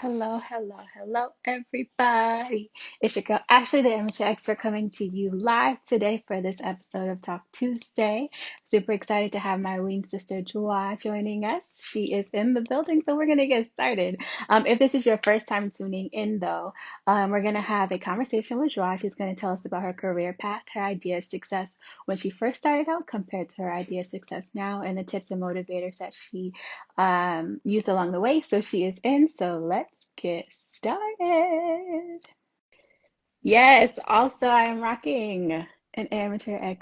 Hello, everybody. It's your girl Ashley, the amateur expert, coming to you live today for this episode of Talk Tuesday. Super excited to have my ween sister Joie joining us. She is in the building, so we're going to get started. If this is your first time tuning in, though, we're going to have a conversation with Joie. She's going to tell us about her career path, her idea of success when she first started out compared to her idea of success now, and the tips and motivators that she used along the way. So she is in. So let's get started. Yes, also I am rocking an amateur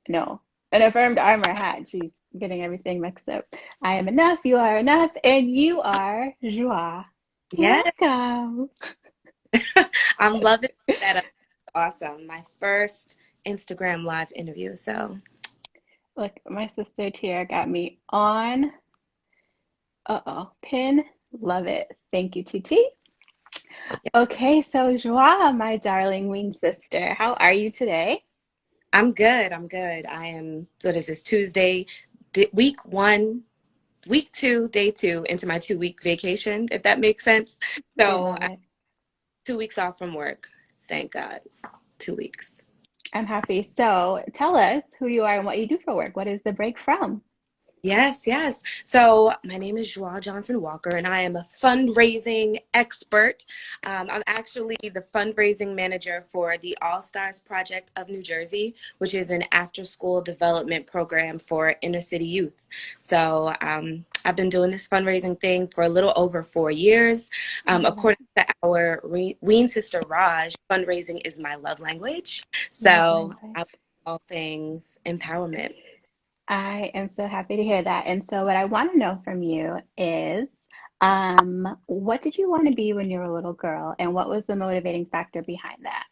no, an affirmed armor hat. She's getting everything mixed up. I am enough, you are enough, and you are Joie. Yeah, Welcome. I'm loving that. Awesome. My first Instagram live interview. So, Look, my sister Tiara got me on. Uh-oh, pin. Love it. Thank you, TT. yeah, Okay, so Joie, my darling wing sister, how are you today? I'm good. I'm good. I am, what is this, Tuesday, week one, week two, day two, into my 2 week vacation, if that makes sense. So, Love it. 2 weeks off from work. Thank God. 2 weeks. I'm happy. So tell us who you are and what you do for work. What is the break from? Yes, yes. So my name is Joie Johnson Walker, and I am a fundraising expert. I'm actually the fundraising manager for the All Stars Project of New Jersey, which is an after school development program for inner city youth. So I've been doing this fundraising thing for a little over 4 years. Love it. According to our Ween sister Raj, fundraising is my love language. Love So I love language. all things empowerment. I am so happy to hear that. And so what I want to know from you is, what did you want to be when you were a little girl, and what was the motivating factor behind that?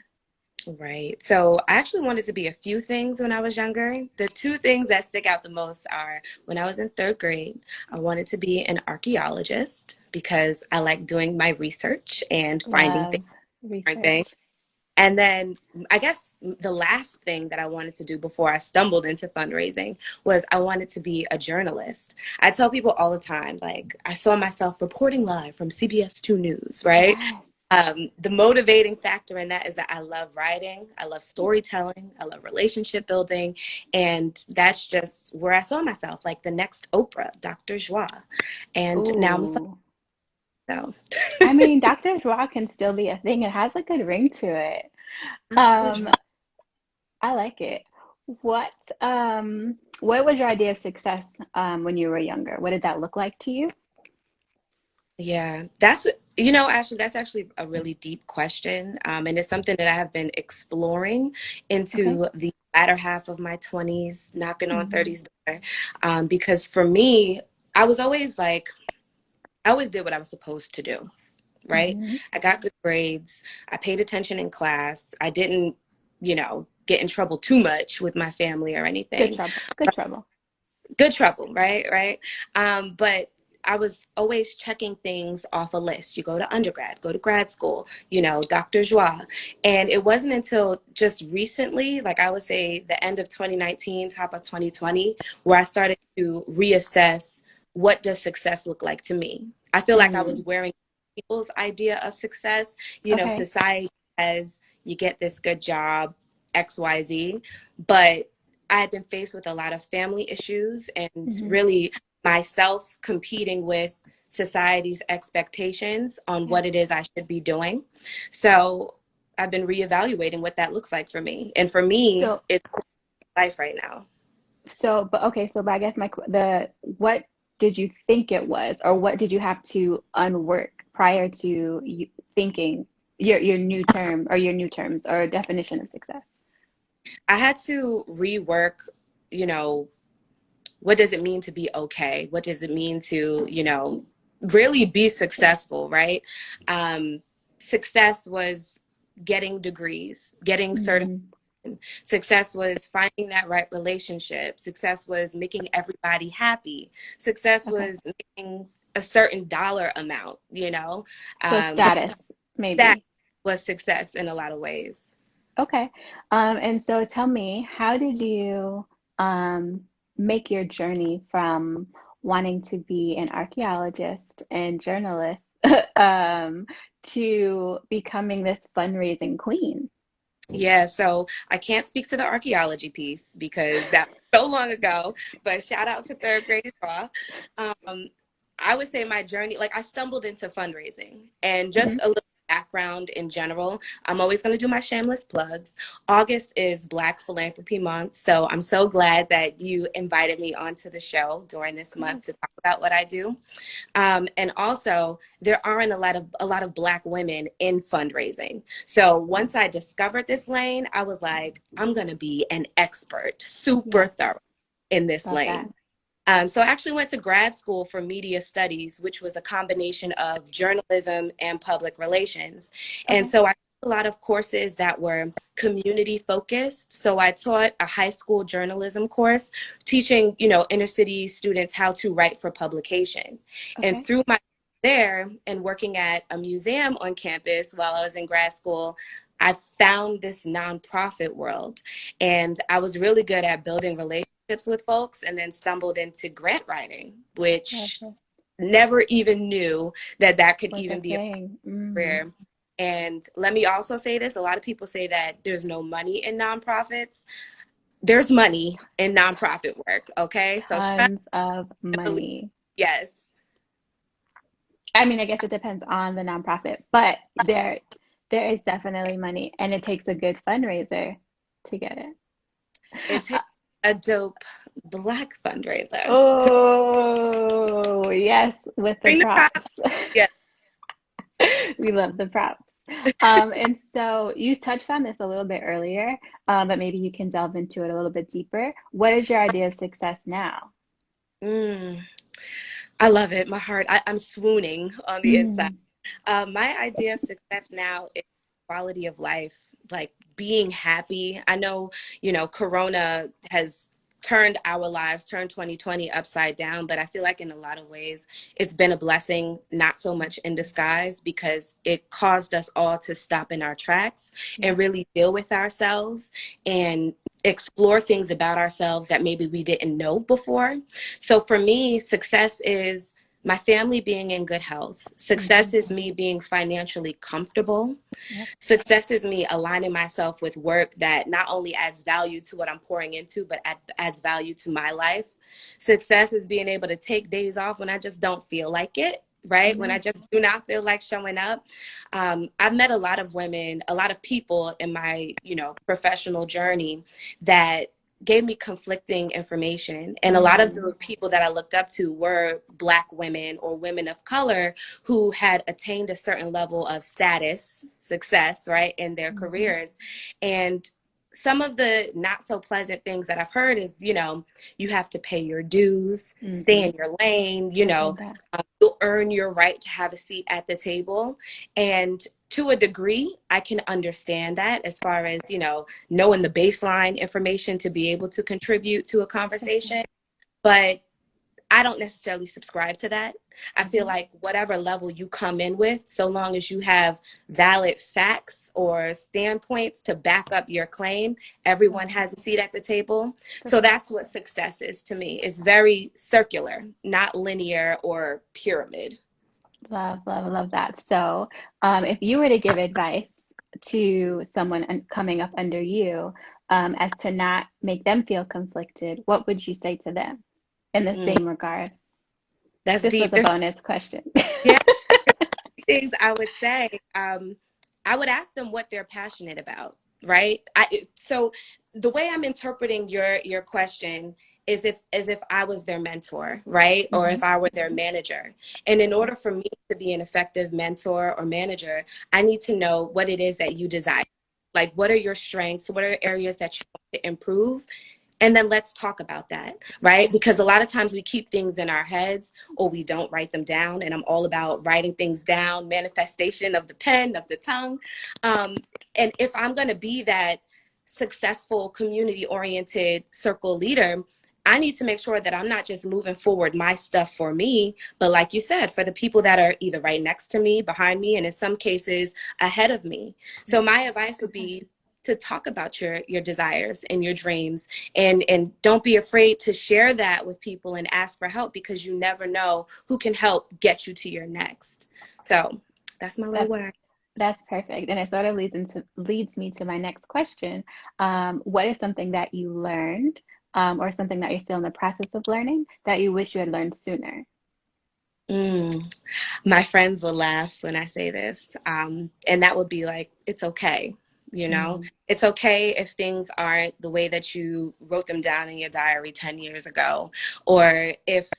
Right. So I actually wanted to be a few things when I was younger. The two things that stick out the most are when I was in third grade, I wanted to be an archaeologist because I like doing my research and finding things, Love different things. research. And then I guess the last thing that I wanted to do before I stumbled into fundraising was I wanted to be a journalist. I tell people all the time, like, I saw myself reporting live from CBS 2 News, right? Yes. The motivating factor in that is that I love writing, I love storytelling, I love relationship building, and that's just where I saw myself, like the next Oprah, Dr. Joie. And now I'm a Ooh. so I mean, Dr. Joie can still be a thing. It has a good ring to it. Dr. Um, Joie. I like it. What what was your idea of success when you were younger? What did that look like to you? Yeah, actually, that's actually a really deep question. And it's something that I have been exploring Okay. into the latter half of my 20s, knocking on Hmm. 30s door. Because for me, I was always like, I always did what I was supposed to do, right? Hmm. I got good grades. I paid attention in class. I didn't, get in trouble too much with my family or Good anything. trouble. Good trouble. Good trouble, right? Right. But I was always checking things off a list. You go to undergrad, go to grad school, Dr. Joie. And it wasn't until just recently, like I would say the end of 2019, top of 2020, where I started to reassess what does success look like to me. I feel like I was Mm. wearing people's idea of success. Okay. Society says you get this good job, XYZ, but I had been faced with a lot of family issues and Hmm. really myself competing with society's expectations on Yeah. what it is I should be doing. So I've been reevaluating what that looks like for me. And for me, So it's life right now. but okay, but I guess the what did you think it was, or what did you have to unwork prior to you thinking your new term or your new terms or definition of success? I had to rework, you know, what does it mean to be okay? What does it mean to, really be successful, right? Um, Success was getting degrees, getting certifications. Hmm. Success was finding that right relationship. Success was making everybody happy. Success Okay. was making a certain dollar amount, So um, status, that maybe. was success in a lot of ways. Okay. And so tell me, how did you make your journey from wanting to be an archaeologist and journalist um, to becoming this fundraising queen? Yeah, so I can't speak to the archaeology piece because that was so long ago, but shout out to third grade draw. Um, I would say my journey, like I stumbled into fundraising and just Hmm. a little background in general. I'm always going to do my shameless plugs. August is Black Philanthropy Month, so I'm so glad that you invited me onto the show during this month to talk about what I do. And also, there aren't a lot of Black women in fundraising. So once I discovered this lane, I was like, I'm gonna be an expert, super Yes, thorough in this love that. lane. So I actually went to grad school for media studies, which was a combination of journalism and public relations. And Okay. so I took a lot of courses that were community focused. So I taught a high school journalism course teaching, inner city students how to write for publication. And Okay. through my there and working at a museum on campus while I was in grad school, I found this nonprofit world. And I was really good at building relationships with folks and then stumbled into grant writing, Love which this. never even knew that that could Was a even be a thing. Mm. career. And let me also say this, a lot of people say that there's no money in nonprofits. There's money in nonprofit work, okay? So trust Tons of and believe, money. yes. I mean, I guess it depends on the nonprofit, but there is definitely money, and it takes a good fundraiser to get it. It Uh, takes a dope Black fundraiser. oh, yes, with the Bring the props. props. Yeah. We love the props. And so you touched on this a little bit earlier, but maybe you can delve into it a little bit deeper. What is your idea of success now? Mm, I love it. My heart, I'm swooning on the inside. Mm, My idea of success now is quality of life, like being happy. I know, Corona has turned 2020 upside down, but I feel like in a lot of ways it's been a blessing, not so much in disguise, because it caused us all to stop in our tracks and yes. really deal with ourselves and explore things about ourselves that maybe we didn't know before. So for me, success is my family being in good health. Hmm. Success is me being financially comfortable. Yep. Success is me aligning myself with work that not only adds value to what I'm pouring into, but adds value to my life. Success is being able to take days off when I just don't feel like it. Right. When I Amen. just do not feel like showing up. I've met a lot of women, a lot of people in my, professional journey that gave me conflicting information. And a lot of Mm, the people that I looked up to were Black women or women of color who had attained a certain level of status, success, right, in their hmm. careers. And some of the not so pleasant things that I've heard is, you have to pay your dues, stay Hmm. in your lane, I've heard that. you'll earn your right to have a seat at the table. And to a degree, I can understand that as far as, knowing the baseline information to be able to contribute to a For sure. conversation. But I don't necessarily subscribe to that. I feel Hmm. like whatever level you come in with, so long as you have valid facts or standpoints to back up your claim, Love everyone that. has a seat at the table. For So sure. that's what success is to me. It's very circular, not linear or pyramid. Love, love, love that. So, if you were to give advice to someone coming up under you, as to not make them feel conflicted, what would you say to them in the Mm, same regard? that's This was deep. a bonus question. Yeah, things I would say, I would ask them what they're passionate about, right? So the way I'm interpreting your question is if as if I was their mentor, right? Or Hmm. if I were their manager. And in Okay. order for me to be an effective mentor or manager, I need to know what it is that you desire. Like, what are your strengths? What are areas that you want to improve? And then let's talk about that, right? Because a lot of times we keep things in our heads or we don't write them down. And I'm all about writing things down, manifestation of the pen, of the tongue. And if I'm going to be that successful, community oriented circle leader, I need to make sure that I'm not just moving forward my stuff for me, but like you said, for the people that are either right next to me, behind me, and in some cases ahead of me. So Yes. my advice would Good point. be to talk about your desires and your dreams, and don't be afraid to share that with people and ask for help, because you never know who can help get you to your next. So that's my little That's word. that's perfect. And it sort of leads me to my next question. What is something that you learned, or something that you're still in the process of learning that you wish you had learned sooner? Mm. My friends will laugh when I say this. And that would be like, it's okay. You know, Mm, it's okay if things aren't the way that you wrote them down in your diary 10 years ago, or if,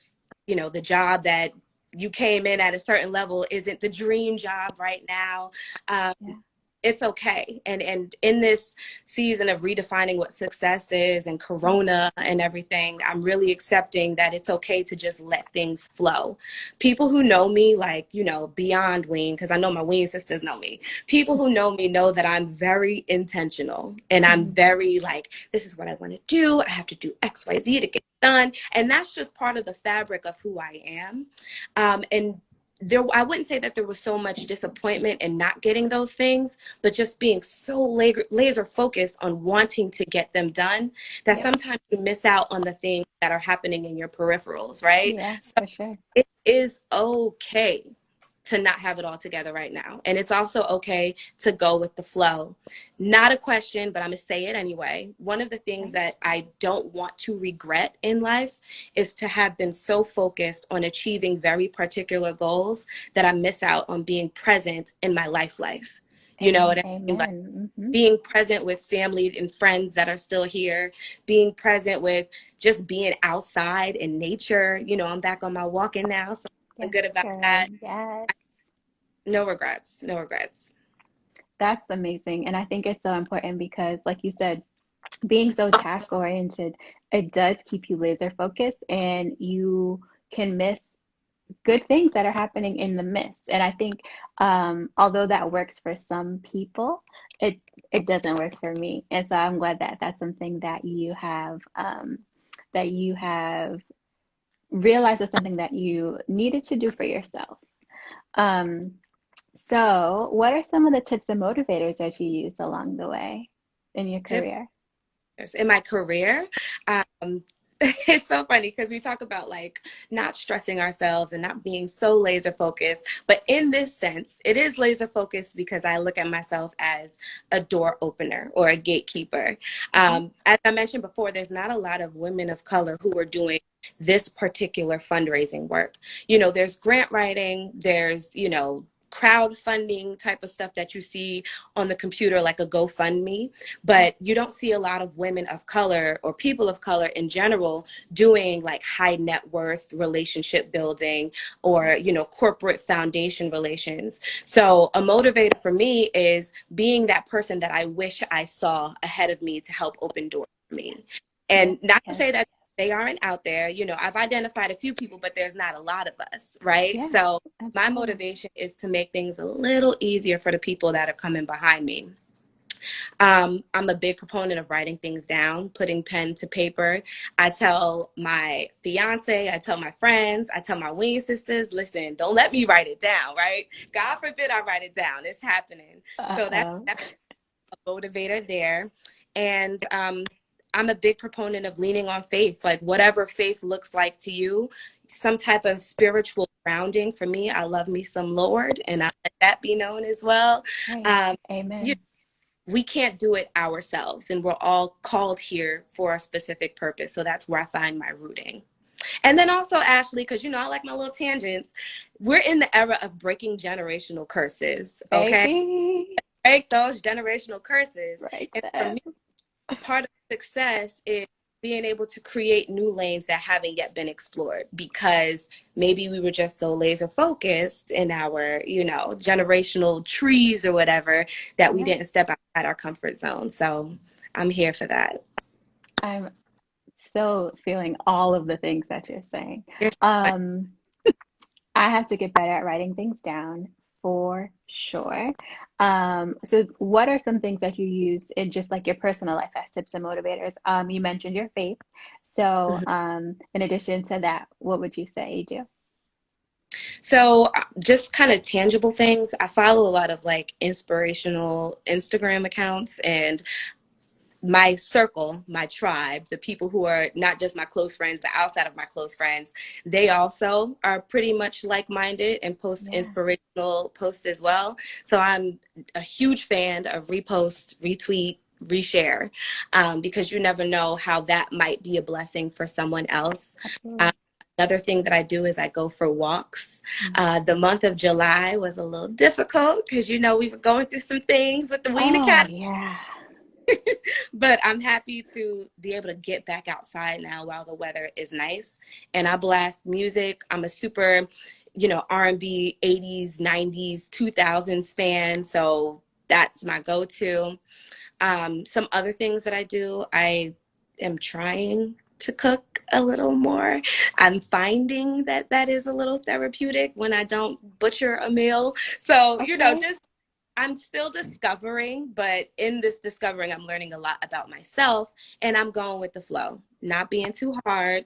the job that you came in at a certain level isn't the dream job right now. Um, yeah, it's okay. And in this season of redefining what success is and corona and everything, I'm really accepting that it's okay to just let things flow. People who know me, like, beyond Ween, because I know my Ween sisters know me. People who know me know that I'm very intentional, and I'm mhm, very like, this is what I want to do. I have to do XYZ to get done. And that's just part of the fabric of who I am. And there, I wouldn't say that there was so much disappointment in not getting those things, but just being so laser focused on wanting to get them done, that yep, sometimes you miss out on the things that are happening in your peripherals, right? yeah, So for sure. it is okay to not have it all together right now. And it's also okay to go with the flow. Not a question, but I'm going to say it anyway. One of the things Okay. that I don't want to regret in life is to have been so focused on achieving very particular goals that I miss out on being present in my life. You know what I mean? Like, Amen. Hmm. being present with family and friends that are still here, being present with just being outside in nature. I'm back on my walking now, so I'm Yes, good about that. good. Yes. No regrets, no regrets. That's amazing. And I think it's so important because, like you said, being so task oriented, it does keep you laser focused and you can miss good things that are happening in the midst. And I think, although that works for some people, it it doesn't work for me. And so I'm glad that that's something that you have realized was something that you needed to do for yourself. Um, so what are some of the tips and motivators that you used along the way in your Tip career? in my career. It's so funny because we talk about like not stressing ourselves and not being so laser focused. But in this sense, it is laser focused because I look at myself as a door opener or a gatekeeper. Okay. As I mentioned before, there's not a lot of women of color who are doing this particular fundraising work. There's grant writing, there's, crowdfunding type of stuff that you see on the computer, like a GoFundMe, Yeah. but you don't see a lot of women of color or people of color in general doing like high net worth relationship building or, Yeah. corporate foundation relations. So a motivator for me is being that person that I wish I saw ahead of me to help open doors for me. Yes. And not to Yes. say that they aren't out there. I've identified a few people, but there's not a lot of us, right? Yeah. So my Absolutely. motivation is to make things a little easier for the people that are coming behind me. I'm a big proponent of writing things down, putting pen to paper. I tell my fiance, I tell my friends, I tell my wing sisters, listen, don't let me write it down, right? God forbid I write it down. It's happening. So Uh-oh. that's a motivator there. And I'm a big proponent of leaning on faith, like whatever faith looks like to you, some type of spiritual grounding. For me, I love me some Lord, and I let that be known as well. Hey. Um, you Amen. we can't do it ourselves, and we're all called here for a specific purpose. So that's where I find my rooting. And then also, Ashley, because I like my little tangents, we're in the era of breaking generational curses. Okay, Baby. break those generational curses. Right And for there. me, part of success is being able to create new lanes that haven't yet been explored, because maybe we were just so laser focused in our, generational trees or whatever, that we Yeah. didn't step outside our comfort zone. So I'm here for that. I'm so feeling all of the things that you're saying. You're Um, I have to get better at writing things down for sure. So what are some things that you use in just like your personal life as tips and motivators? You mentioned your faith. So, Mhm. in addition to that, what would you say you do? So just kind of tangible things. I follow a lot of like inspirational Instagram accounts, and my circle, my tribe, the people who are not just my close friends, but outside of my close friends, they also are pretty much like-minded and post Yeah, inspirational posts as well. So I'm a huge fan of repost, retweet, reshare, because you never know how that might be a blessing for someone else. Um, absolutely. Another thing that I do is I go for walks. Mm. The month of July was a little difficult because, we were going through some things with the Wean Oh, Academy, yeah. but I'm happy to be able to get back outside now while the weather is nice. And I blast music. I'm a super, R&B, 80s, 90s, 2000s fan. So that's my go-to. Some other things that I do, I am trying to cook a little more. I'm finding that that is a little therapeutic when I don't butcher a meal. So, Okay. just I'm still discovering, but in this discovering, I'm learning a lot about myself, and I'm going with the flow, not being too hard.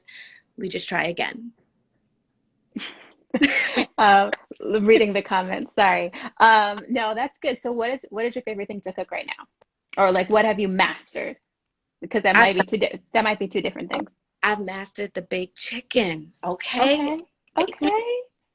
We just try again. We, Reading the comments, sorry. No, that's good. So what is your favorite thing to cook right now? Or like what have you mastered? Because that I, might be that might be two different things. I've mastered the baked chicken. Okay, Okay. make me Okay.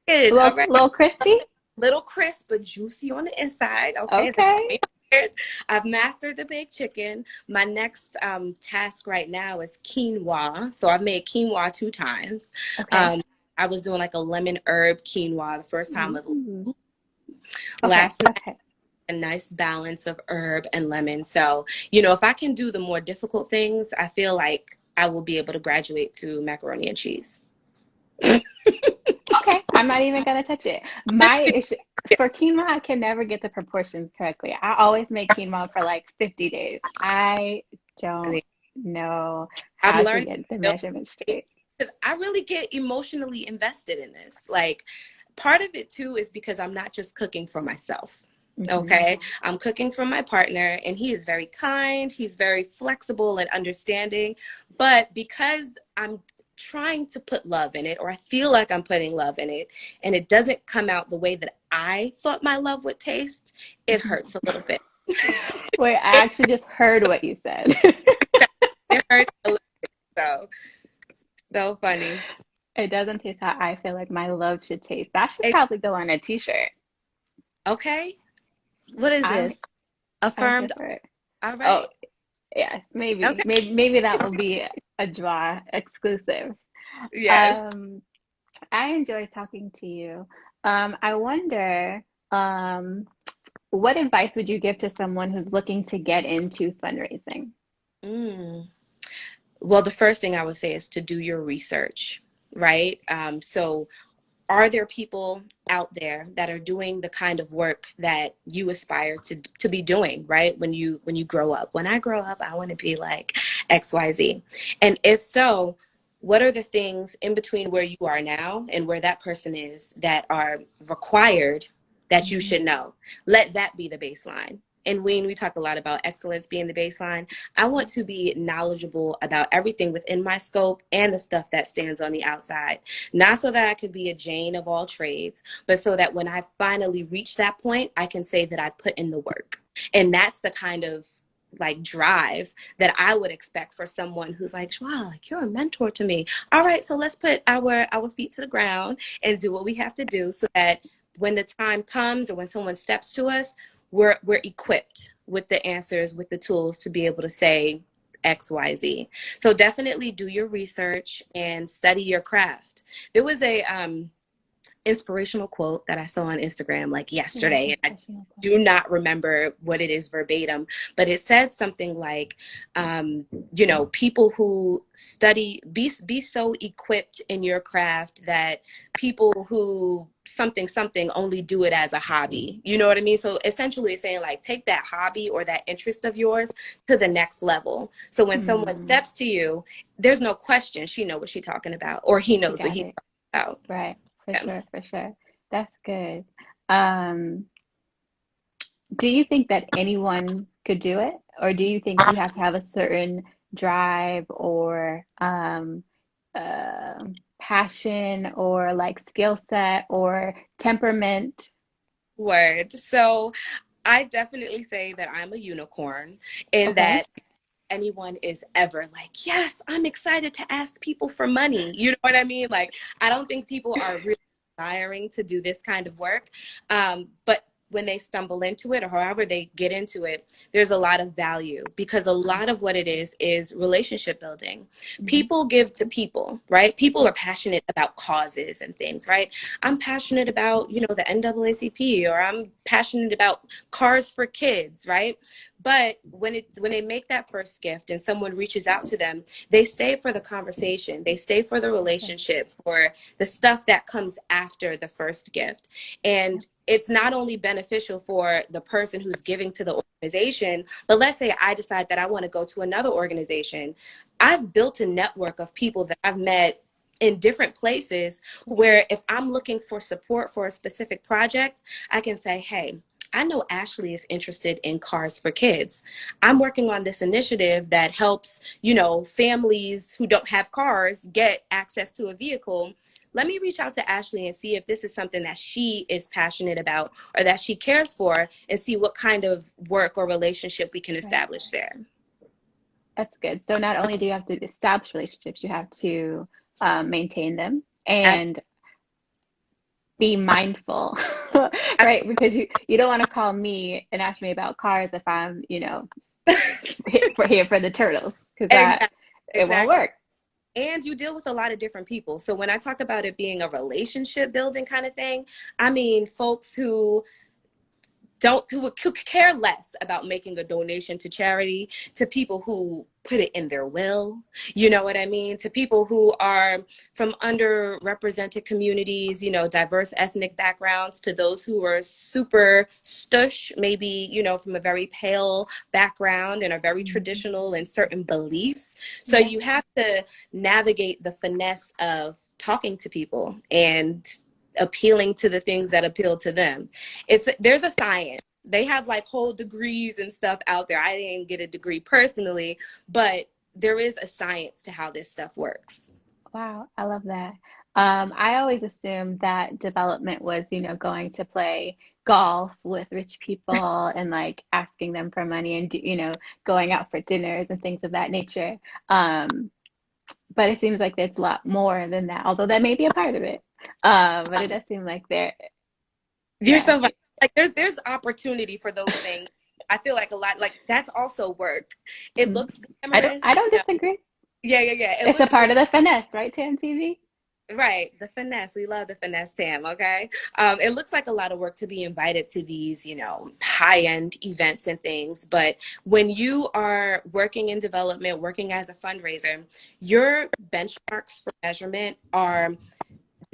good. All right, Little crispy? little crisp but juicy on the inside. Okay, that's Okay. my favorite. I've mastered the baked chicken. My next task right now is quinoa. So I've made quinoa 2 times. Okay. Um, I was doing like a lemon herb quinoa. The first time was Ooh. Okay. last night, Okay. a nice balance of herb and lemon. So, if I can do the more difficult things, I feel like I will be able to graduate to macaroni and cheese. Okay. I'm not even gonna touch it. My issue for quinoa, I can never get the proportions correctly. I always make quinoa for like 50 days. I don't know I'm how to learning get the measurements straight. because I really get emotionally invested in this. Like, part of it too is because I'm not just cooking for myself. Hmm. Okay. I'm cooking for my partner, and he is very kind. He's very flexible and understanding. But because I'm trying to put love in it, or I feel like I'm putting love in it, and it doesn't come out the way that I thought my love would taste, it Hmm. hurts a little bit. Wait, I It, actually just heard what you said. it hurts a little. So, so funny. It doesn't taste how I feel like my love should taste. That should It, probably go on a t-shirt. okay. What is I'm this? I'm Affirmed. here for it. All Oh, right. yes, maybe. Okay. Maybe that will be a draw exclusive. Yes. Um, I enjoy talking to you. I wonder, what advice would you give to someone who's looking to get into fundraising? Mm. Well, the first thing I would say is to do your research, right? So are there people out there that are doing the kind of work that you aspire to be doing, right? When you grow up. When I grow up, I want to be like XYZ. And if so, what are the things in between where you are now and where that person is that are required that you Hmm. should know? Let that be the baseline. And we talk a lot about excellence being the baseline. I want to be knowledgeable about everything within my scope and the stuff that stands on the outside. Not so that I could be a Jane of all trades, but so that when I finally reach that point, I can say that I put in the work. And that's the kind of like drive that I would expect for someone who's like, wow, like you're a mentor to me. All right, so let's put our feet to the ground and do what we have to do so that when the time comes or when someone steps to us, we're equipped with the answers, with the tools to be able to say XYZ. So definitely do your research and study your craft. There was a inspirational quote that I saw on Instagram like Love yesterday, and I inspirational quotes. do not remember what it is verbatim, but it said something like, people who study, be so equipped in your craft that people who something only do it as a hobby. You know what I mean? So essentially it's saying like take that hobby or that interest of yours to the next level. So when someone Hmm. steps to you, there's no question she know what she's talking about, or he She knows what got he's it. talking about. Right. For Yeah. sure. For sure. That's good. Um, do you think that anyone could do it? Or do you think you have to have a certain drive or uh, passion or like skill set or temperament? Word. So I definitely say that I'm a unicorn in Okay. that anyone is ever like, yes, I'm excited to ask people for money. You know what I mean? Like, I don't think people are really desiring to do this kind of work. But when they stumble into it or however they get into it, there's a lot of value because a lot of what it is relationship building. Hmm. People give to people, right? People are passionate about causes and things, right? I'm passionate about, the NAACP, or I'm passionate about cars for kids, right? But when they make that first gift and someone reaches out to them, they stay for the conversation, they stay for the Okay. relationship, for the stuff that comes after the first gift. Yep. And it's not only beneficial for the person who's giving to the organization, but let's say I decide that I want to go to another organization. I've built a network of people that I've met in different places where if I'm looking for support for a specific project, I can say, hey, I know Ashley is interested in cars for kids. I'm working on this initiative that helps, families who don't have cars get access to a vehicle. Let me reach out to Ashley and see if this is something that she is passionate about or that she cares for, and see what kind of work or relationship we can Right. establish there. That's good. So not only do you have to establish relationships, you have to maintain them Ab- and be mindful, ab- right? Because you don't want to call me and ask me about cars if I'm, here for the turtles, because that exactly. it won't Exactly. work. And you deal with a lot of different people. So when I talk about it being a relationship building kind of thing, I mean folks who could care less about making a donation to charity, to people who put it in their will, you know what I mean, to people who are from underrepresented communities, diverse ethnic backgrounds, to those who are super stush, maybe, from a very pale background and are very Mhm. traditional in certain beliefs. So Yeah. you have to navigate the finesse of talking to people and appealing to the things that appeal to them. There's a science. They have like whole degrees and stuff out there. I didn't get a degree personally, but there is a science to how this stuff works. Wow, I love that. I always assumed that development was, going to play golf with rich people and like asking them for money and, going out for dinners and things of that nature. Um, but it seems like there's a lot more than that, although that may be a part of it. But it does seem like there, You're yeah. somebody like there's opportunity for those things. I feel like a lot like that's also work. It Mhm. looks I glamorous. don't disagree. Yeah, yeah, yeah. It It's a looks part of the finesse, right, Tam TV? right, the finesse. We love the finesse, Tam. Okay, it looks like a lot of work to be invited to these, high-end events and things. But when you are working in development, working as a fundraiser, your benchmarks for measurement are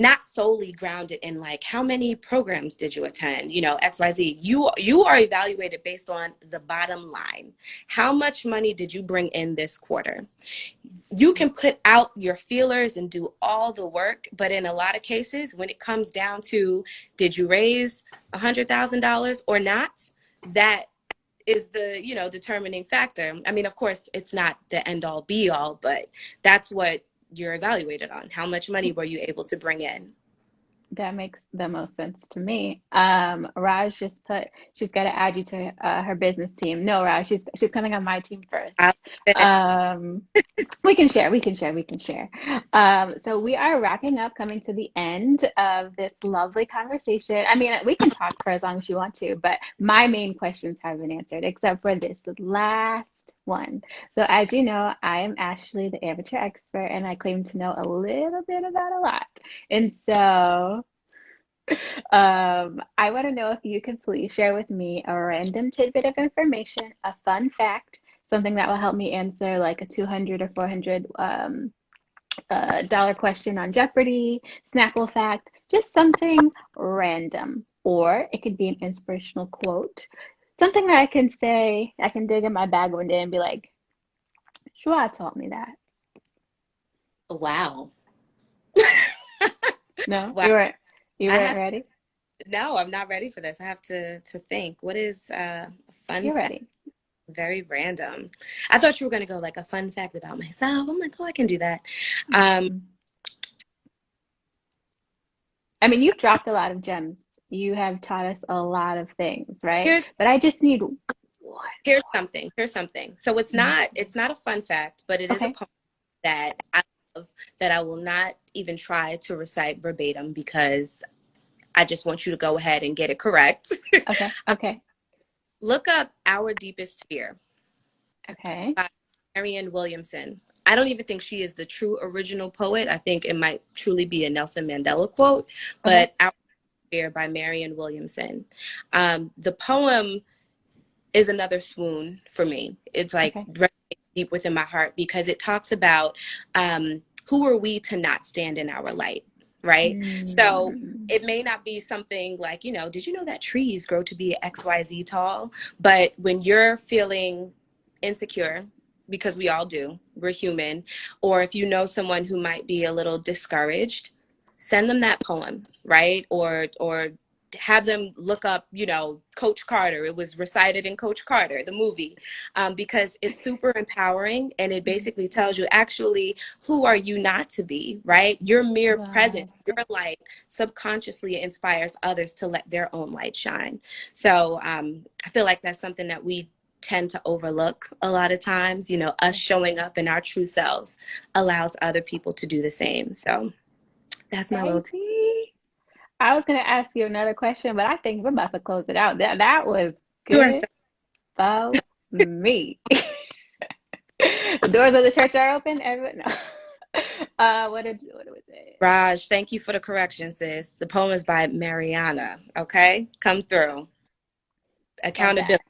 not solely grounded in like how many programs did you attend, XYZ. You are evaluated based on the bottom line. How much money did you bring in this quarter? You can put out your feelers and do all the work, but in a lot of cases, when it comes down to did you raise $100,000 or not, that is the determining factor. I mean, of course, it's not the end all be all, but that's what you're evaluated on. How much money were you able to bring in? That makes the most sense to me. Raj just put she's got to add you to her business team. No, Raj, she's coming on my team I, first. Um, we can share, we can share, we can share. So we are wrapping up, coming to the end of this lovely conversation. I mean, we can talk for as long as you want to, but my main questions have been answered, except for this last one. So as you know, I am Ashley, the amateur expert, and I claim to know a little bit about a lot. And so I want to know if you could please share with me a random tidbit of information, a fun fact, something that will help me answer like a 200 or 400 dollar question on Jeopardy, Snapple fact, just something random. Or it could be an inspirational quote, something that I can say, I can dig in my bag one day and be like, Joie taught me that. wow. No, Wow. you I weren't have ready? no, I'm not ready for this. I have to think. What is a fun You're fact? ready. Very random. I thought you were gonna go like a fun fact about myself. I'm like, oh, I can do that. Um, Mhm. I mean, you've dropped a lot of gems. You have taught us a lot of things, right? Here's But I just need one here's more. something. Here's something. So it's not a fun fact, but it is a Okay. poem that I love that I will not even try to recite verbatim because I just want you to go ahead and get it correct. Okay. Okay. Look up Our Deepest Fear Okay. by Marianne Williamson. I don't even think she is the true original poet. I think it might truly be a Nelson Mandela quote, Okay. but Our Fear by Marianne Williamson. The poem is another swoon for me. It's like Okay. deep within my heart because it talks about who are we to not stand in our light, right? So Mm. it may not be something like, did you know that trees grow to be XYZ tall? But when you're feeling insecure, because we all do, we're human, or if you know someone who might be a little discouraged, send them that poem, right? Or have them look up, Coach Carter. It was recited in Coach Carter, the movie, because it's super empowering and it Mm. basically tells you actually who are you not to be, right? Your mere Wow. presence, your light subconsciously inspires others to let their own light shine. So I feel like that's something that we tend to overlook a lot of times. Us Yeah. showing up in our true selves allows other people to do the same. So that's my little Baby. I was gonna ask you another question, but I think we're about to close it out. That was you are good so for me. The doors of the church are open. Everyone, no. What was it? Raj, thank you for the correction, sis. The poem is by Mariana. Okay, come through. Love that. Accountability.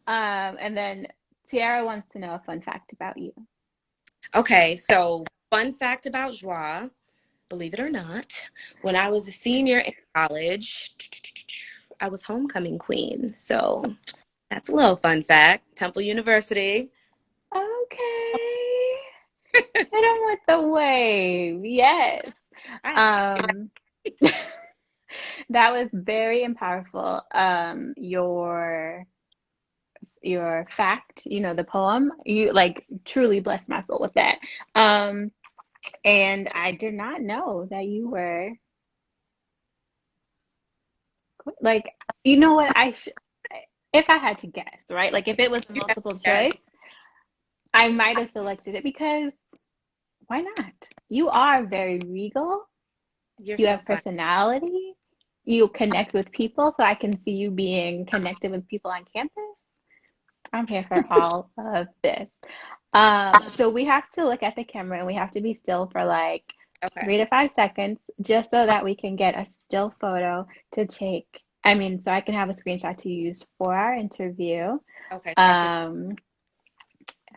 And then Tiara wants to know a fun fact about you. Okay, so fun fact about Joie, believe it or not, when I was a senior in college, I was homecoming queen. So that's a little fun fact. Temple University. Okay. Hit him with the wave. Yes. Right. Um, that was very and powerful. Your fact, the poem, you like truly blessed my soul with that. Um, and I did not know that you were like, you know what, if I had to guess, right? Like if it was a Yes, multiple choice, yes. I might have selected it because why not? You are very regal. You're You so have fun. personality. You connect with people, so I can see you being connected with people on campus. I'm here for all of this. So we have to look at the camera and we have to be still for like Okay. 3 to 5 seconds just so that we can get a still photo to take. I mean, so I can have a screenshot to use for our interview. Okay. So Um,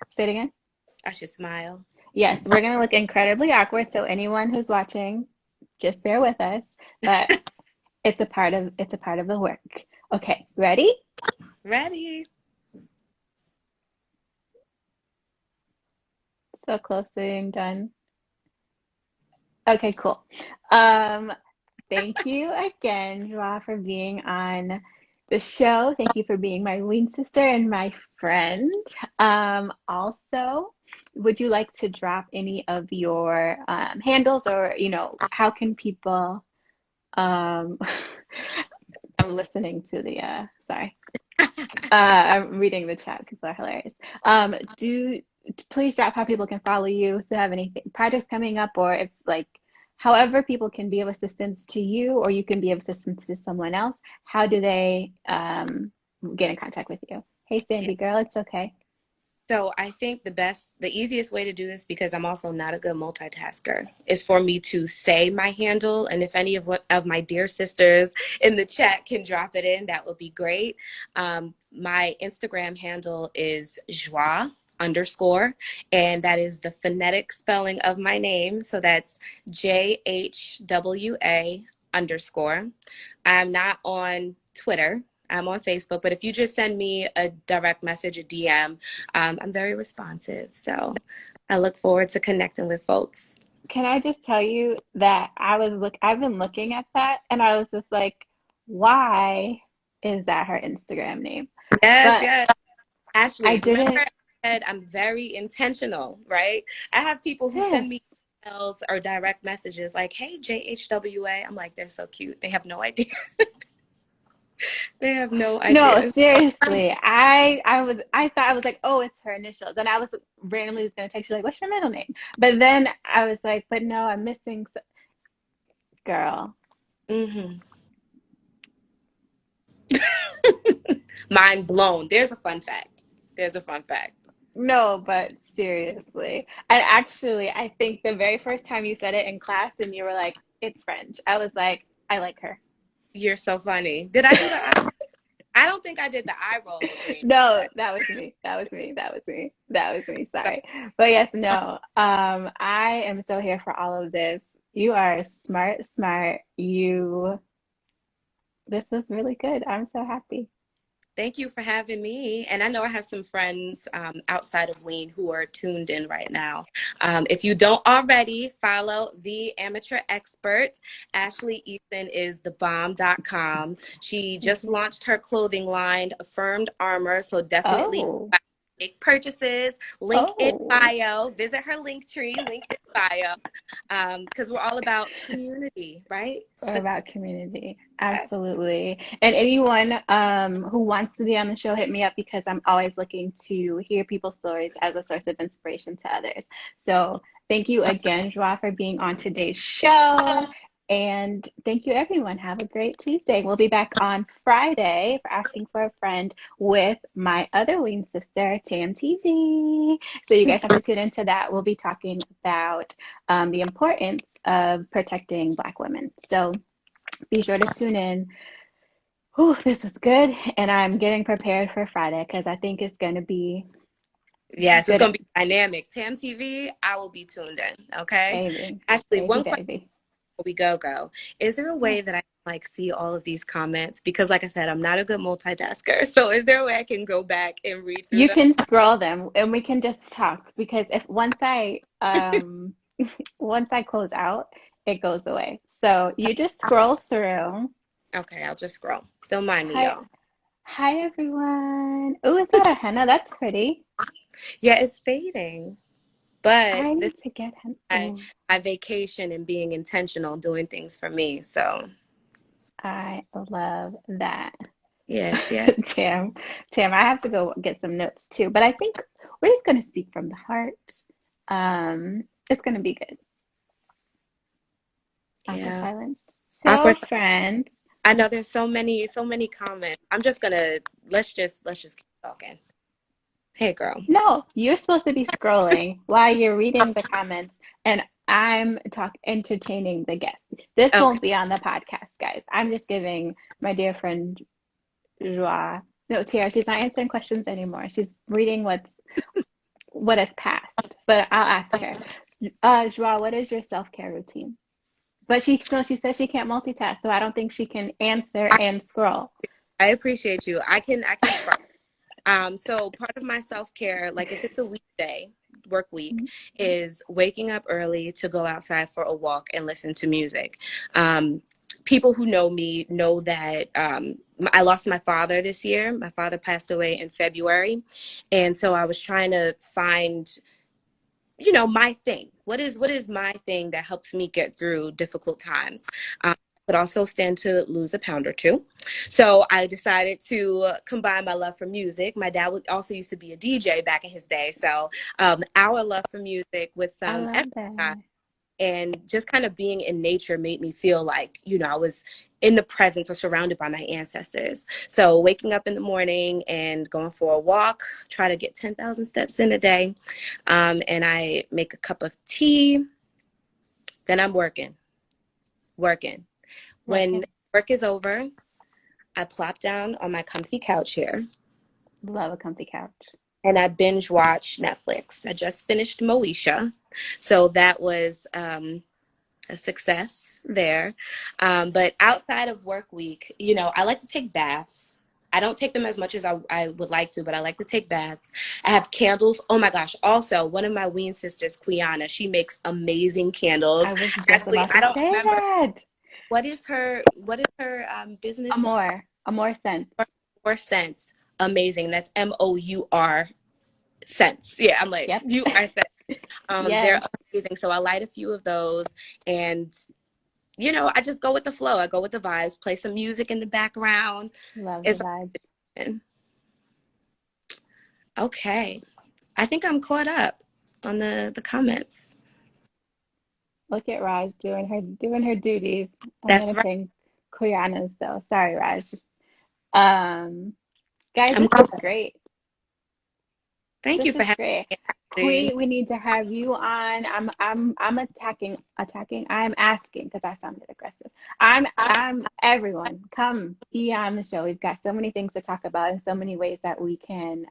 Say it again. I should smile. Yes, we're gonna look incredibly awkward, so anyone who's watching, just bear with us. But it's a part of the work. Okay, ready? Ready. So close to being done. Okay, cool. Um, Thank you again, Joa, for being on the show. Thank you for being my wing sister and my friend. Also, would you like to drop any of your handles or, how can people um I'm listening to the sorry. I'm reading the chat. People are hilarious. Do Please drop how people can follow you if you have any projects coming up, or if like however people can be of assistance to you, or you can be of assistance to someone else. How do they get in contact with you? Hey, Yeah. Sandy girl, it's okay. So I think the easiest way to do this, because I'm also not a good multitasker, is for me to say my handle. And if any of my dear sisters in the chat can drop it in, that would be great. My Instagram handle is joie underscore, and that is the phonetic spelling of my name. So that's JHWA underscore. I'm not on Twitter. I'm on Facebook, but if you just send me a direct message, a DM, I'm very responsive. So I look forward to connecting with folks. Can I just tell you that I've been looking at that and I was just like, why is that her Instagram name? Yes, But yes. I Ashley, remember didn't, I said I'm very intentional, right? I have people who sis. send me emails or direct messages like, "Hey, JHWA." I'm like, they're so cute. They have no idea. They have no No, idea. seriously. I thought I was like, oh, it's her initials. And I was randomly just gonna text you like, what's your middle name? But then I was like, but no, I'm missing girl. Hmm. Mind blown. There's a fun fact. There's a fun fact. No, but seriously. And actually, I think the very first time you said it in class and you were like, it's French. I was like, I like her. You're so funny. Did I do the eye? I don't think I did the eye roll agreement. No, that was me. That was me. That was me. That was me. Sorry. But yes, no. I am so here for all of this. You are smart, smart. This was really good. I'm so happy. Thank you for having me. And I know I have some friends outside of Ween who are tuned in right now. If you don't already, follow the amateur expert. Ashley Ethan is thebomb.com. She Thank just you. launched her clothing line, Affirmed Armor. So definitely Oh, make purchases. Link in oh. bio. Visit her link tree, link in bio. Because we're all about community, right? Or Success. about community. Absolutely. And anyone who wants to be on the show, hit me up because I'm always looking to hear people's stories as a source of inspiration to others. So thank you again, Joie, for being on today's show. And thank you, everyone. Have a great Tuesday. We'll be back on Friday for Asking for a Friend with my other wing sister, Tam TV. So you guys have to tune into that. We'll be talking about the importance of protecting Black women. So be sure to tune in. Whew, this was good, and I'm getting prepared for Friday because I think it's going to be Yes, it's good. going to be dynamic. Tam TV, I will be tuned in. Okay. Baby, Actually, baby, one question baby. before we go. Is there a Yes. way that I can like see all of these comments? Because like I said, I'm not a good multitasker. So is there a way I can go back and read through You them? can scroll them and we can just talk because if once I close out, it goes away. So you just scroll through. Okay, I'll just scroll. Don't mind me, Hi, y'all. hi everyone. Oh, is that a henna? That's pretty. Yeah, it's fading. But I this need is to get henna. my, Oh, my vacation and being intentional, doing things for me. So I love that. yes, yeah. Tam, Tam, I have to go get some notes too, but I think we're just going to speak from the heart. It's going to be good. Awkward Yeah. silence. So, Awkward. friends, I know there's so many comments. I'm just gonna let's just keep talking. Hey girl. no, you're supposed to be scrolling while you're reading the comments, and I'm entertaining the guests. This Okay. won't be on the podcast, guys. I'm just giving my dear friend Joie. No, Tiara, she's not answering questions anymore. She's reading what has passed. But I'll ask her. Joie, what is your self-care routine? But she no, she says she can't multitask, so I don't think she can answer I, and scroll. I appreciate you. I can try. So part of my self-care, like if it's a weekday, work week, is waking up early to go outside for a walk and listen to music. People who know me know that I lost my father this year. My father passed away in February. And so I was trying to find, my thing. What is my thing that helps me get through difficult times? Could also stand to lose a pound or two. So I decided to combine my love for music. My dad also used to be a DJ back in his day. So our love for music with I some love exercise that. and just kind of being in nature made me feel like, I was in the presence or surrounded by my ancestors. So waking up in the morning and going for a walk, try to get 10,000 steps in a day. And I make a cup of tea. Then I'm working. When Working. work is over, I plop down on my comfy couch here Love a comfy couch. and I binge watch Netflix. I just finished Moesha. So that was a success there. But outside of work week, I like to take baths. I don't take them as much as I would like to, but I like to take baths. I have candles. Oh my gosh. Also, one of my Ween sisters, Quiana, she makes amazing candles. I was just Actually, about I to don't say remember that. what is her business Amore sense. or sense. Amazing. That's MOUR sense. Yeah, I'm like, Yep. you are sense. They're Yes. confusing. So I light a few of those and I just go with the flow. I go with the vibes, play some music in the background. Love the It's vibes. okay. I think I'm caught up on the comments. Look at Raj doing her duties. I'm That's gonna right. ping Koyanas though. Sorry, Raj. Um, guys, I'm this is caught up. great. Thank This you for is having great. me, Ashley. Queen, we need to have you on. I'm attacking. I'm asking because I sounded aggressive. I'm everyone. Come be on the show. We've got so many things to talk about and so many ways that we can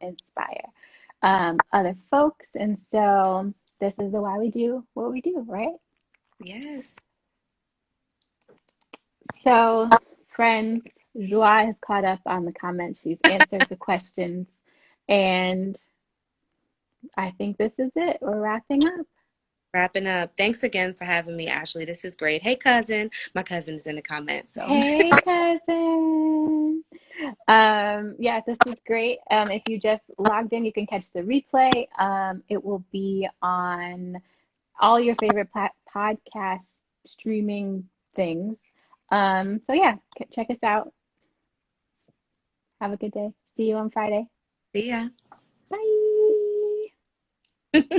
inspire other folks. And so this is the why we do what we do, right? Yes. So, friends, Joie has caught up on the comments. She's answered the questions, and I think this is it. We're wrapping up. Wrapping up. Thanks again for having me, Ashley. This is great. Hey, cousin. My cousin is in the comments. So Hey, cousin. Yeah, this was great. If you just logged in, you can catch the replay. It will be on all your favorite podcast streaming things. So yeah, check us out. Have a good day. See you on Friday. see ya. Bye.